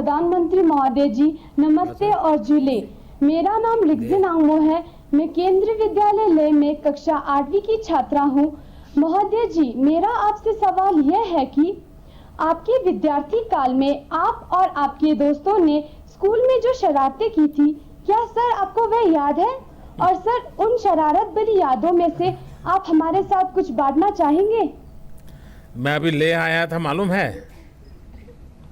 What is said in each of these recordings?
प्रधानमंत्री महोदय जी, नमस्ते और जुले। मेरा नाम रिगजिन आंगमो है। मैं केंद्रीय विद्यालय ले में कक्षा 8वीं की छात्रा हूँ। महोदय जी, मेरा आपसे सवाल यह है कि आपके विद्यार्थी काल में आप और आपके दोस्तों ने स्कूल में जो शरारतें की थी, क्या सर आपको वह याद है? और सर, उन शरारत भरी यादों में से आप हमारे साथ कुछ बांटना चाहेंगे? मैं अभी ले आया था, मालूम है?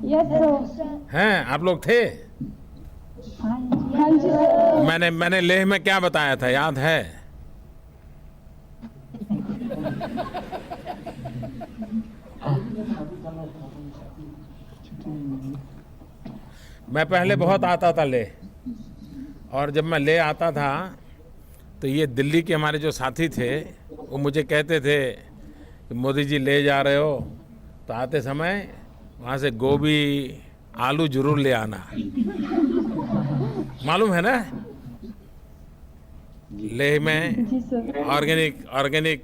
Yes sir. हैं, आप लोग थे? हाँ जी सर। मैंने लेह में क्या बताया था, याद है? मैं पहले बहुत आता था ले, और जब मैं ले आता था तो ये दिल्ली के हमारे जो साथी थे वो मुझे कहते थे कि मोदी जी ले जा रहे हो तो आते समय वहाँ से गोभी आलू जरूर ले आना। मालूम है ना, लेह में जी सर। ऑर्गेनिक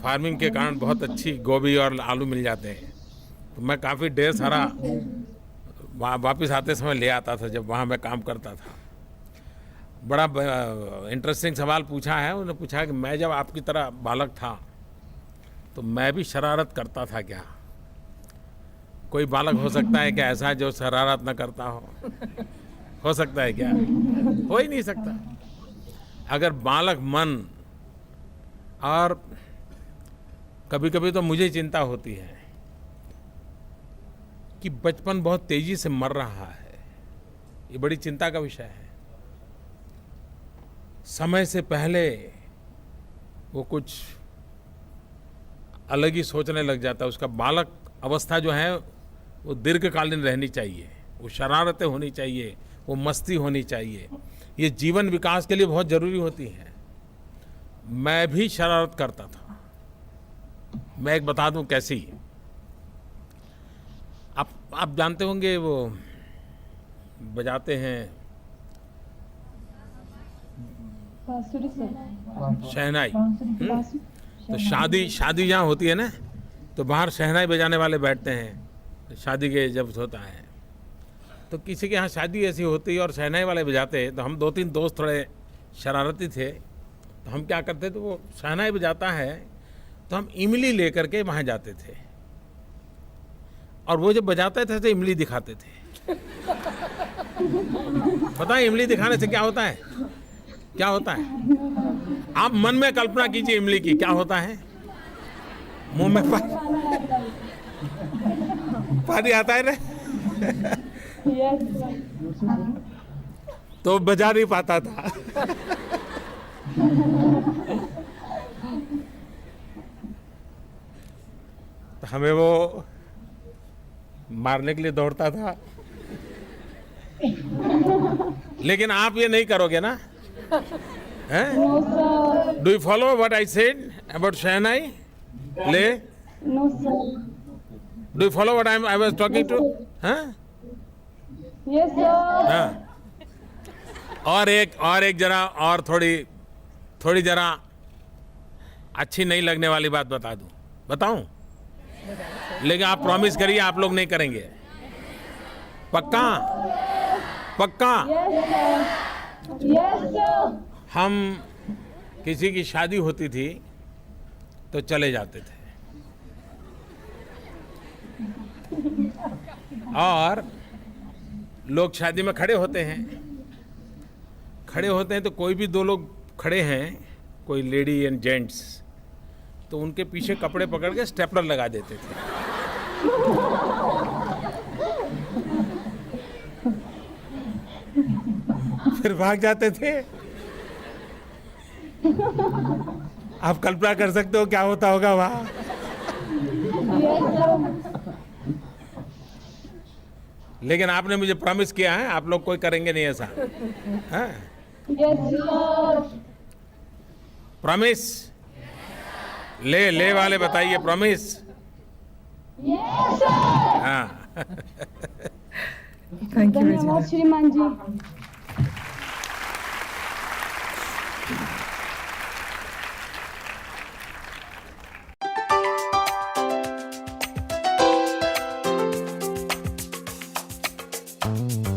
फार्मिंग के कारण बहुत अच्छी गोभी और आलू मिल जाते हैं। तो मैं काफ़ी ढेर सारा वापस आते समय ले आता था जब वहाँ मैं काम करता था। बड़ा इंटरेस्टिंग सवाल पूछा है उन्होंने। पूछा कि मैं जब आपकी तरह बालक था तो मैं भी शरारत करता था क्या? कोई बालक हो सकता है क्या ऐसा जो शरारत न करता हो सकता है क्या? हो ही नहीं सकता। अगर बालक मन, और कभी कभी तो मुझे चिंता होती है कि बचपन बहुत तेजी से मर रहा है। ये बड़ी चिंता का विषय है। समय से पहले वो कुछ अलग ही सोचने लग जाता है। उसका बालक अवस्था जो है वो दीर्घकालीन रहनी चाहिए, वो शरारतें होनी चाहिए, वो मस्ती होनी चाहिए। ये जीवन विकास के लिए बहुत ज़रूरी होती है। मैं भी शरारत करता था। मैं एक बता दूं कैसी। आप जानते होंगे वो बजाते हैं शहनाई। तो शादी जहाँ होती है ना तो बाहर शहनाई बजाने वाले बैठते हैं। शादी के जब होता है तो किसी के यहाँ शादी ऐसी होती है और शहनाई वाले बजाते हैं, तो हम 2-3 दोस्त थोड़े शरारती थे। तो हम क्या करते थे, वो शहनाई बजाता है तो हम इमली लेकर के वहाँ जाते थे, और वो जब बजाते थे तो इमली दिखाते थे। पता है इमली दिखाने से क्या होता है? क्या होता है? आप मन में कल्पना कीजिए इमली की, क्या होता है? मुंह में पानी आता है ना। तो बजा नहीं पाता था। तो हमें वो मारने के लिए दौड़ता था। लेकिन आप ये नहीं करोगे ना? Do you follow what I said about shehnai ले? No sir. Do you follow what I was talking to? Yes sir. हाँ। और एक जरा और थोड़ी जरा अच्छी नहीं लगने वाली बात बता दूं? बताऊं? लेकिन आप प्रॉमिस करिए आप लोग नहीं करेंगे। पक्का? पक्का? Yes sir. हम किसी की शादी होती थी तो चले जाते थे, और लोग शादी में खड़े होते हैं तो कोई भी 2 लोग खड़े हैं, कोई लेडी एंड जेंट्स, तो उनके पीछे कपड़े पकड़ के स्टेपलर लगा देते थे। फिर भाग जाते थे। आप कल्पना कर सकते हो क्या होता होगा वहां। लेकिन आपने मुझे प्रॉमिस किया है आप लोग कोई करेंगे नहीं ऐसा। प्रॉमिस? ले वाले बताइए प्रॉमिस। हाँ। धन्यवाद श्रीमान जी। है।